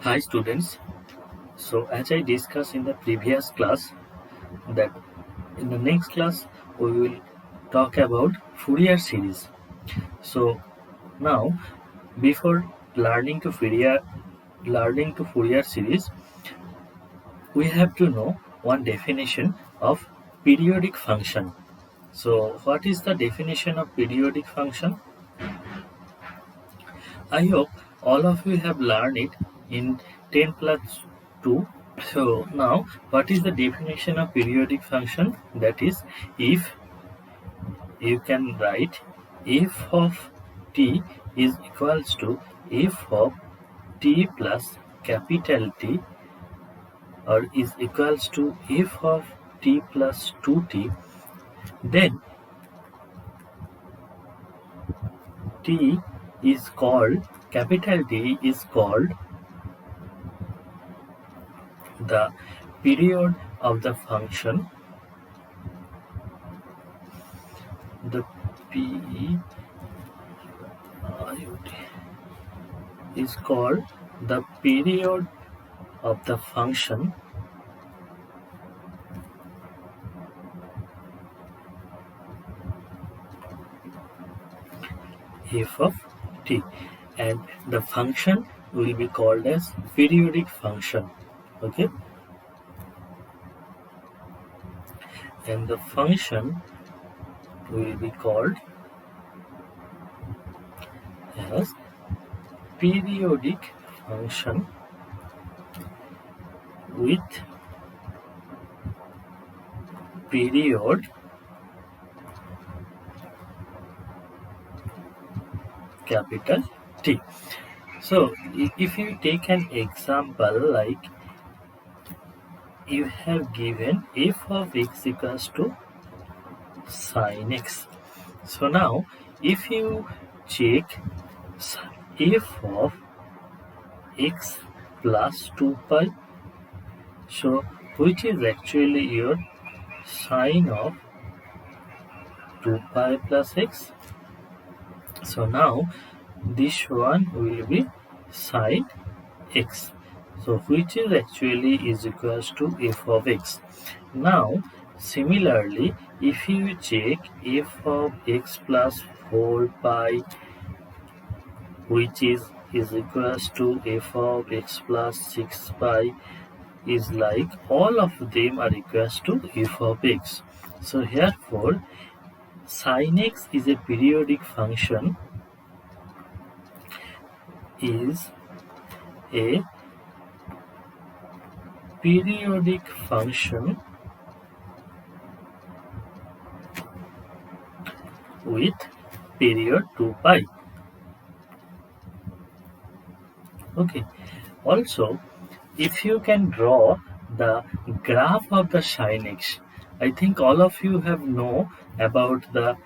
Hi students. So as I discussed in the previous class that in the next class we will talk about Fourier series. So now before learning to Fourier series, we have to know one definition of periodic function. So what is the definition of periodic function? I hope all of you have learned it in 10 plus 2. So now what is the definition of periodic function? That is, if you can write f of t is equals to f of t plus capital T, or is equals to f of t plus 2t, then t is called, capital T is called the period of the function. The period is called the period of the function f of t, and the function will be called as periodic function. Okay, and the function will be called as periodic function with period capital T. So if you take an example, like you have given f of x equals to sin x. So now if you check f of x plus 2 pi, so which is actually your sine of 2 pi plus x. So now this one will be sine x, so which is actually is equals to f of x. Now similarly, if you check f of x plus 4 pi, which is equals to f of x plus 6 pi, is like all of them are equals to f of x. So therefore sin x is a periodic function, is a periodic function with period 2 pi. Okay, also if you can draw the graph of the sin x, I think all of you have know about the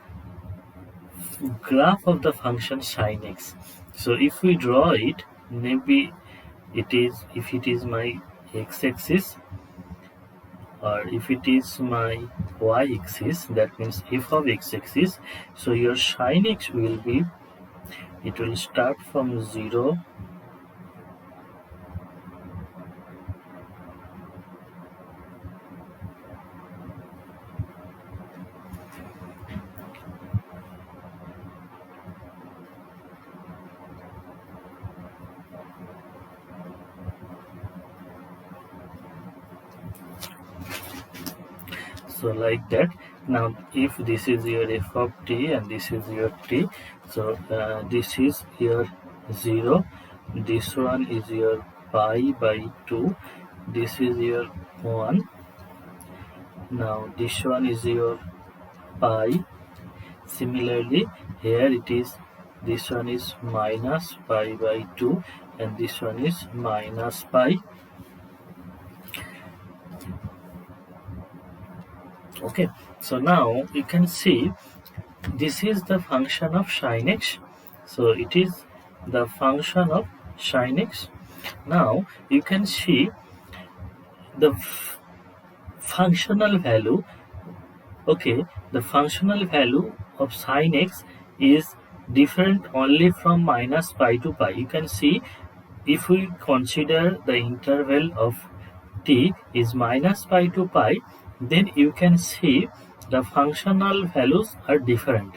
graph of the function sin x. So if we draw it, maybe it is, if it is my x-axis, or if it is my y-axis, that means f of x-axis, so your sin x will be, it will start from 0 so like that. Now if this is your f of t and this is your t, so this is your 0, this one is your pi by 2, this is your 1, now this one is your pi. Similarly here it is, this one is minus pi by 2 and this one is minus pi. Okay, so now you can see this is the function of sin x, so it is the function of sin x. Now you can see the functional value. Okay, the functional value of sin x is different only from minus pi to pi. You can see if we consider the interval of t is minus pi to pi, then you can see the functional values are different.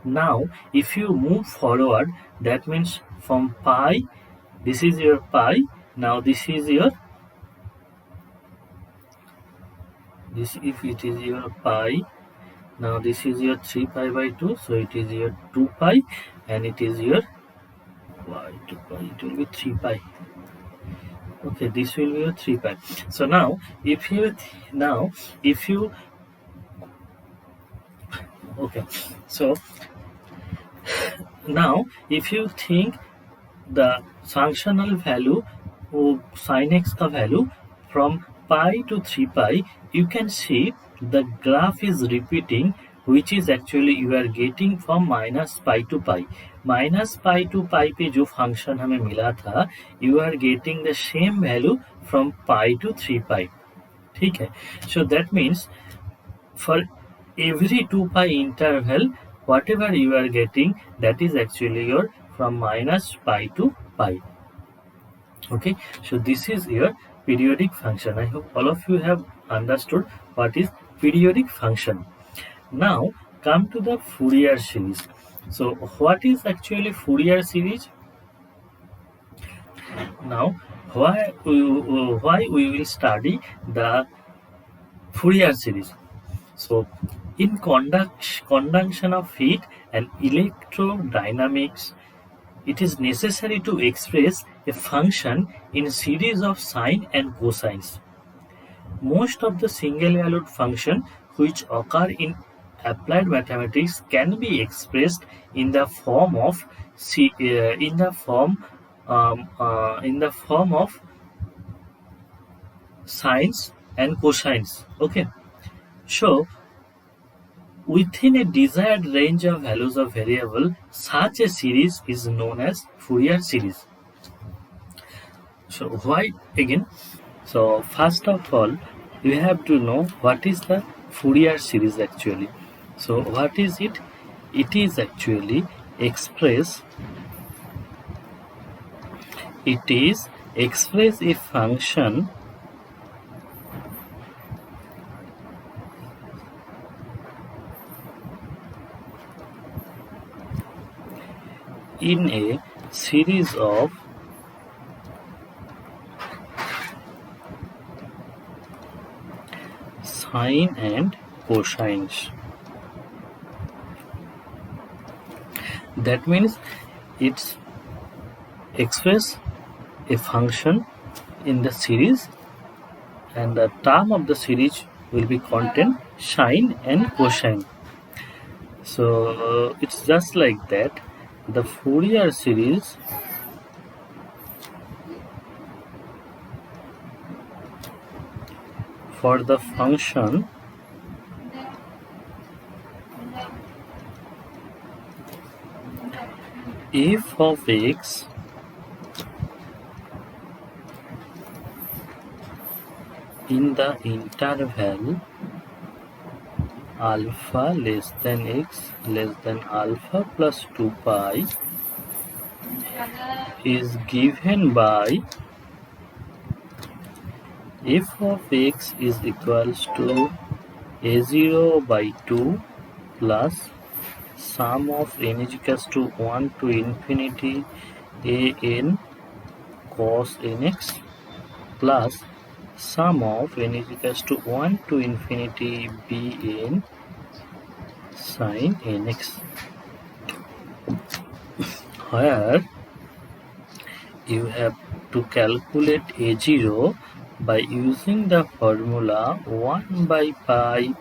Now, if you move forward, that means from pi, this is your pi, now this is your, this if it is your pi, now this is your 3 pi by 2, so it is your 2 pi, and it is your pi to pi, it will be 3 pi. Okay, this will be your 3 pi. So now, if you okay, so now if you think the functional value of sin x का value from pi to 3 pi, you can see the graph is repeating, which is actually you are getting from minus pi to pi. Minus pi to pi पे जो function हमें मिला था, you are getting the same value from pi to 3 pi. ठीक है? So that means for every 2 pi interval, whatever you are getting, that is actually your from minus pi to pi. Okay, so this is your periodic function. I hope all of you have understood what is periodic function. Now come to the Fourier series. So what is actually Fourier series? Now why we will study the Fourier series? So, in conduction of heat and electrodynamics, it is necessary to express a function in series of sine and cosines. Most of the single-valued functions which occur in applied mathematics can be expressed in the form of sines and cosines. Okay, so within a desired range of values of variable, such a series is known as Fourier series. So why again? So first of all, you have to know what is the Fourier series actually. So what is it? It is actually express a function in a series of sine and cosines. That means it's express a function in the series, and the term of the series will be contain sine and cosine. So it's just like that. The Fourier series for the function f of x in the interval alpha less than x less than alpha plus 2 pi is given by f of x is equals to a0 by 2 plus sum of n is equals to 1 to infinity a n cos nx plus sum of n is equals to 1 to infinity bn sin nx, where you have to calculate a0 by using the formula 1 by pi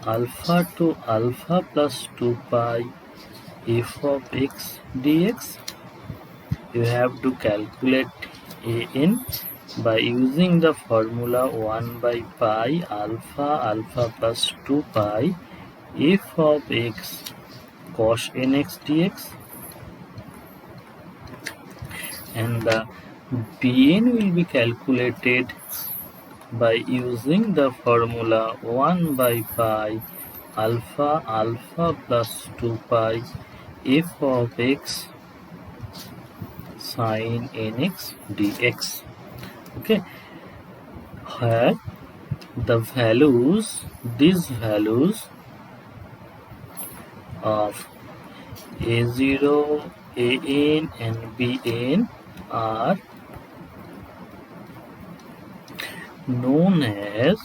alpha to alpha plus 2 pi f of x dx. You have to calculate an by using the formula 1 by pi alpha plus 2 pi f of x cos nx dx, and the bn will be calculated by using the formula 1 by pi alpha plus 2 pi f of x sin nx dx. Okay, where the values, these values of a0, an and bn are known as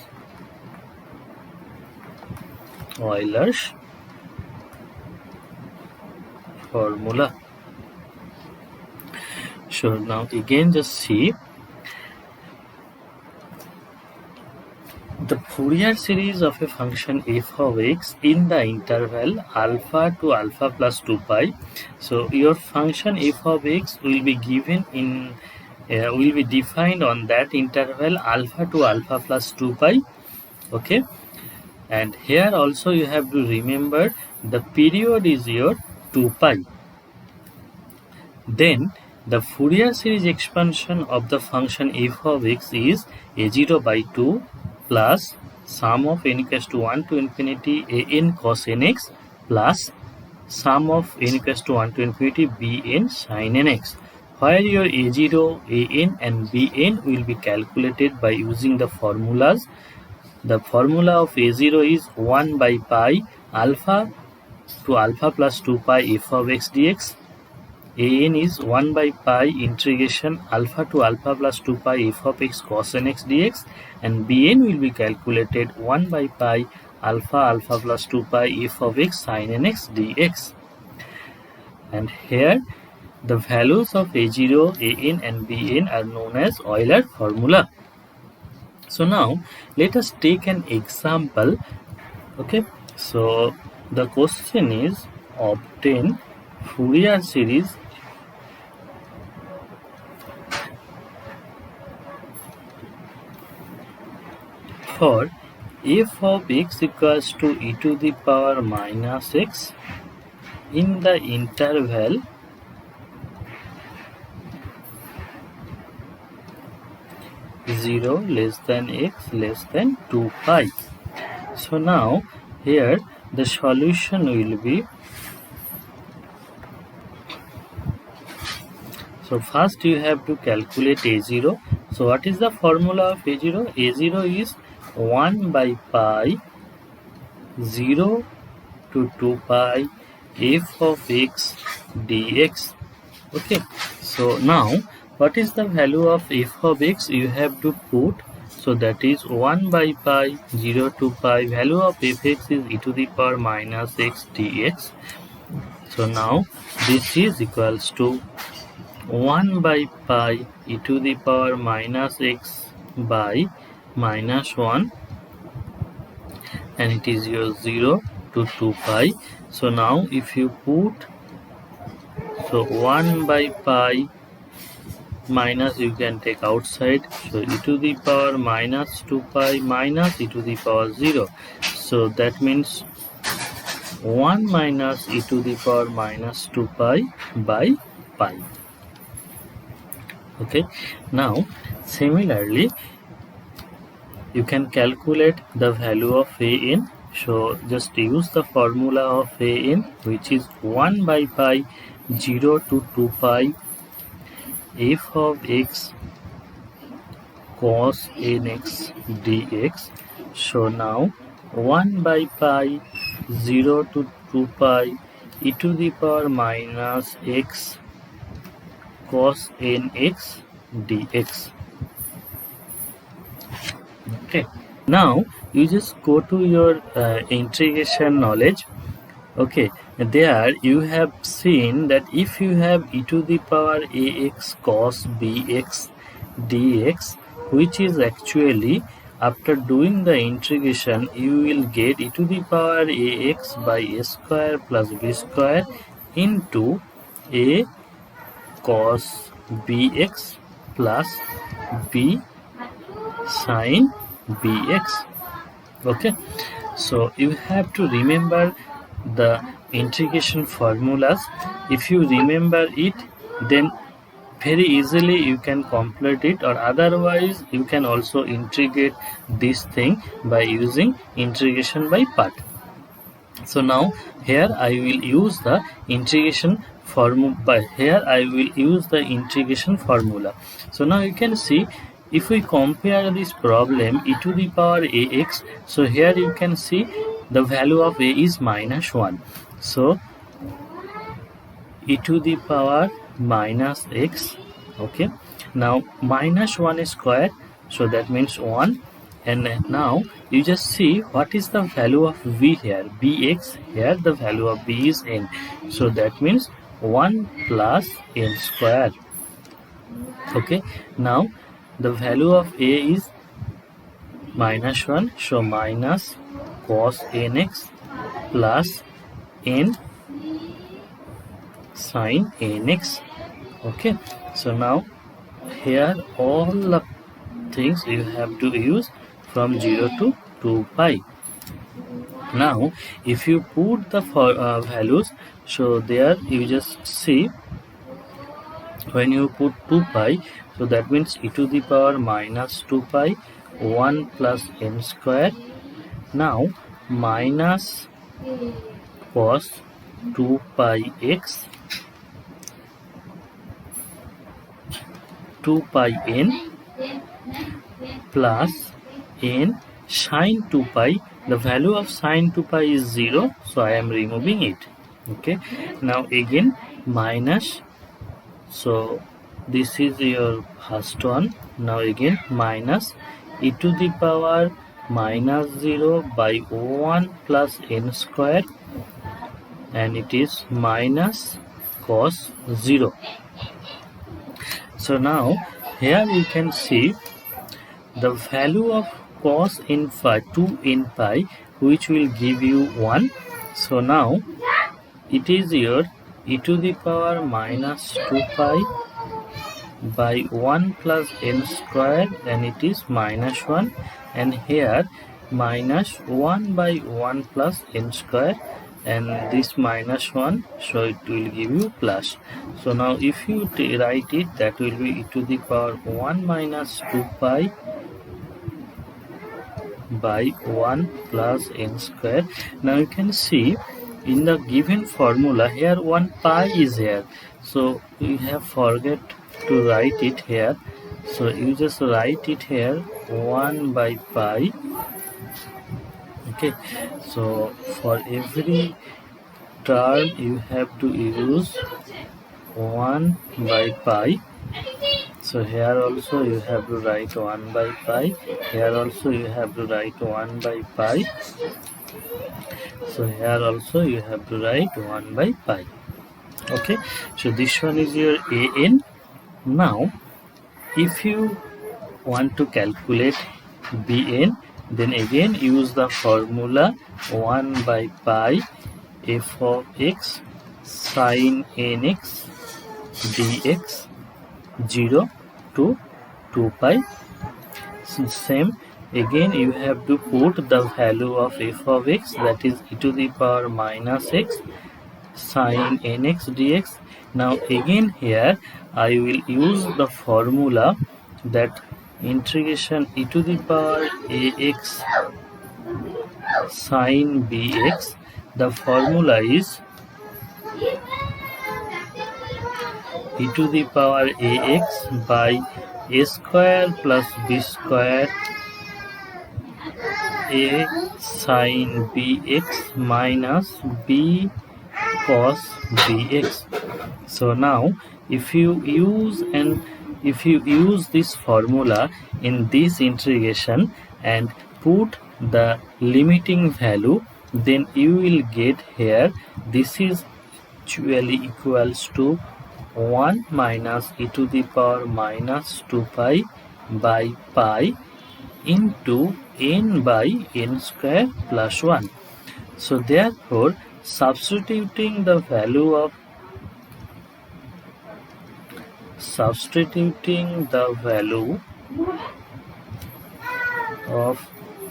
Euler's formula. So now again just see the Fourier series of a function f of x in the interval alpha to alpha plus 2 pi. So your function f of x will be given in will be defined on that interval alpha to alpha plus 2 pi. Okay, and here also you have to remember the period is your 2 pi. Then the Fourier series expansion of the function f of x is a0 by 2 plus sum of n equals to 1 to infinity an cos nx plus sum of n equals to 1 to infinity bn sin nx, where your a0, an and bn will be calculated by using the formulas. The formula of a0 is 1 by pi alpha to alpha plus 2 pi f of x dx. An is 1 by pi integration alpha to alpha plus 2 pi f of x cos nx dx, and bn will be calculated 1 by pi alpha plus 2 pi f of x sin nx dx. And here the values of a0, an and bn are known as Euler formula. So now let us take an example. Okay, so the question is obtain Fourier series for f of x equals to e to the power minus x in the interval 0 less than x less than 2 pi. So now here the solution will be, so first you have to calculate a0. So what is the formula of a0? a0 is 1 by pi 0 to 2 pi f of x dx. Okay, so now what is the value of f of x? You have to put, so that is 1 by pi 0 to pi, value of fx is e to the power minus x dx. So now this is equals to 1 by pi e to the power minus x by minus 1, and it is your 0 to 2 pi. So now if you put, so 1 by pi minus you can take outside, so e to the power minus 2 pi minus e to the power 0. So that means 1 minus e to the power minus 2 pi by pi. Okay, now similarly you can calculate the value of an. So just use the formula of an, which is 1 by pi 0 to 2 pi f of x cos nx dx. So now 1 by pi 0 to 2 pi e to the power minus x cos nx dx. Okay, now you just go to your integration knowledge. Okay, there you have seen that if you have e to the power ax cos bx dx, which is actually, after doing the integration, you will get e to the power ax by a square plus b square into a cos bx plus b sin bx. Okay, so you have to remember the integration formulas. If you remember it, then very easily you can complete it, or otherwise you can also integrate this thing by using integration by part. So now here I will use the integration formula. But here I will use the integration formula. So now you can see, if we compare this problem e to the power ax, so here you can see the value of a is -1. So e to the power minus x. Okay, now -1 square, so that means 1. And now you just see what is the value of v here, bx. Here the value of b is n, so that means 1 plus n square. Okay, now the value of a is -1, so minus cos nx plus n sin nx. Okay, so now here all the things you have to use from 0 to 2 pi. Now if you put the values, so there you just see, when you put 2 pi, so that means e to the power minus 2 pi 1 plus n square. Now minus cos 2 pi x 2 pi n plus n sine 2 pi. The value of sine 2 pi is 0, so I am removing it. Okay, now again minus, so this is your first one. Now again minus e to the power minus 0 by 1 plus n square, and it is minus cos 0. So now here you can see the value of cos n phi 2 n pi, which will give you 1. So now it is your e to the power minus 2 pi by 1 plus n square, and it is -1, and here minus 1 by 1 plus n square, and this -1, so it will give you plus. So now if you write it, that will be e to the power 1 minus 2 pi by 1 plus n square. Now you can see in the given formula here 1 pi is here, so we have forget to write it here, so you just write it here 1 by pi. Okay, so for every term you have to use 1 by pi. So here also you have to write 1 by pi, here also you have to write 1 by pi, so here also you have to write 1 by pi. Okay, so this one is your an. Now if you want to calculate bn, then again use the formula 1 by pi f of x sin nx dx 0 to 2 pi. So same again you have to put the value of f of x, that is e to the power minus x sin nx dx. Now again here I will use the formula, that integration e to the power ax sin bx. The formula is e to the power ax by a square plus b square a sin bx minus b cos bx. So now if you use this formula in this integration and put the limiting value, then you will get here, this is actually equals to 1 minus e to the power minus 2 pi by pi into n by n square plus 1. So therefore substituting the value of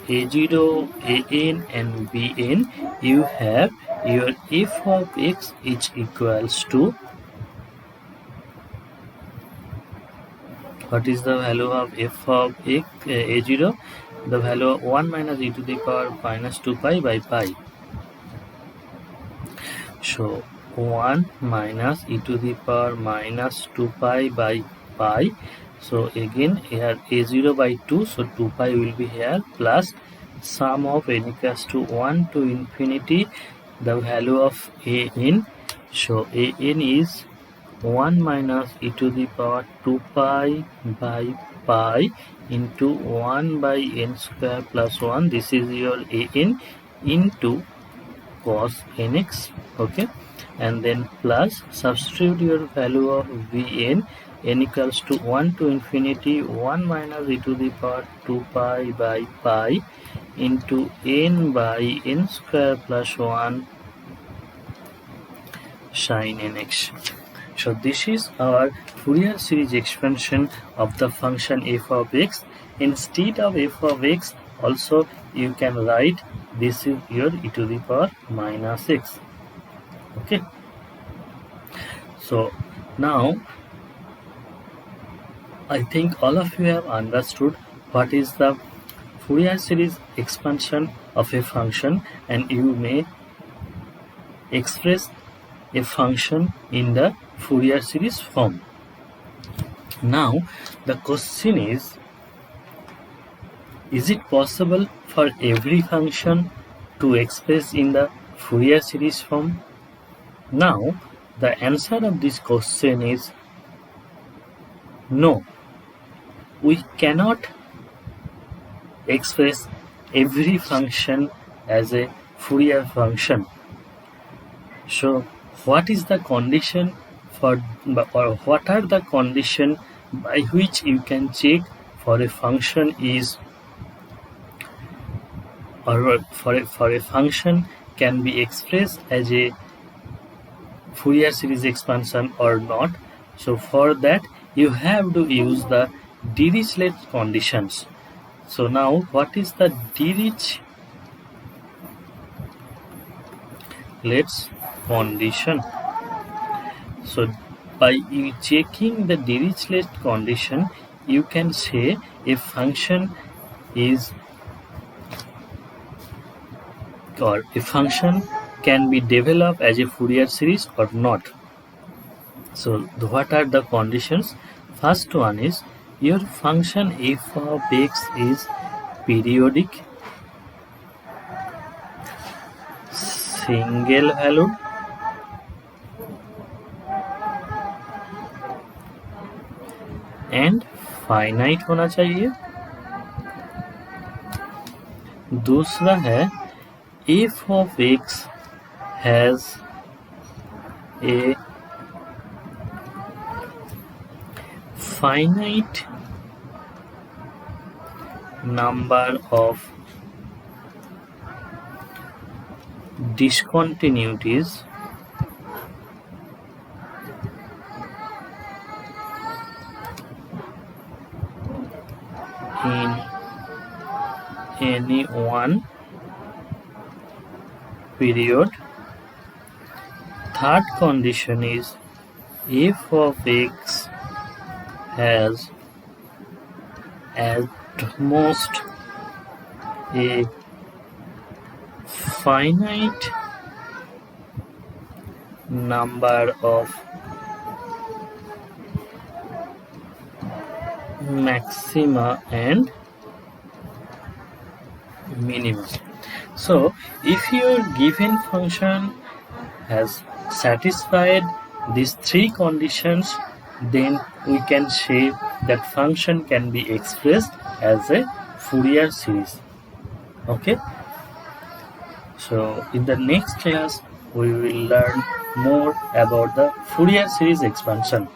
a0, an and bn, you have your f of x is equals to, what is the value of f of x, a0? The value of 1 minus e to the power minus 2 pi by pi. So 1 minus e to the power minus 2 pi by pi. So again here a0 by 2, so 2 pi will be here, plus sum of n equals to 1 to infinity the value of an. So an is 1 minus e to the power 2 pi by pi into 1 by n square plus 1. This is your an into cos nx. Okay, and then plus substitute your value of Vn, n equals to 1 to infinity 1 minus e to the power 2 pi by pi into n by n square plus 1 sin nx. So this is our Fourier series expansion of the function f of x. Instead of f of x, also you can write this is your e to the power minus x. Okay. So now I think all of you have understood what is the Fourier series expansion of a function, and you may express a function in the Fourier series form. Now the question is it possible for every function to express in the Fourier series form? Now the answer of this question is no. We cannot express every function as a Fourier function. So what is the condition for, or what are the conditions by which you can check for a function is, or for a function can be expressed as a Fourier series expansion or not? So for that you have to use the Dirichlet conditions. So now what is the Dirichlet condition? So by you checking the Dirichlet condition, you can say a function is, or a function can be developed as a Fourier series or not. So what are the conditions? First one is your function f of x is periodic, single valued, and finite होना चाहिए. दूसरा है F of x has a finite number of discontinuities in any one period. Third condition is f of x has at most a finite number of maxima and minima. So if your given function has satisfied these three conditions, then we can say that function can be expressed as a Fourier series. Okay. So in the next class we will learn more about the Fourier series expansion.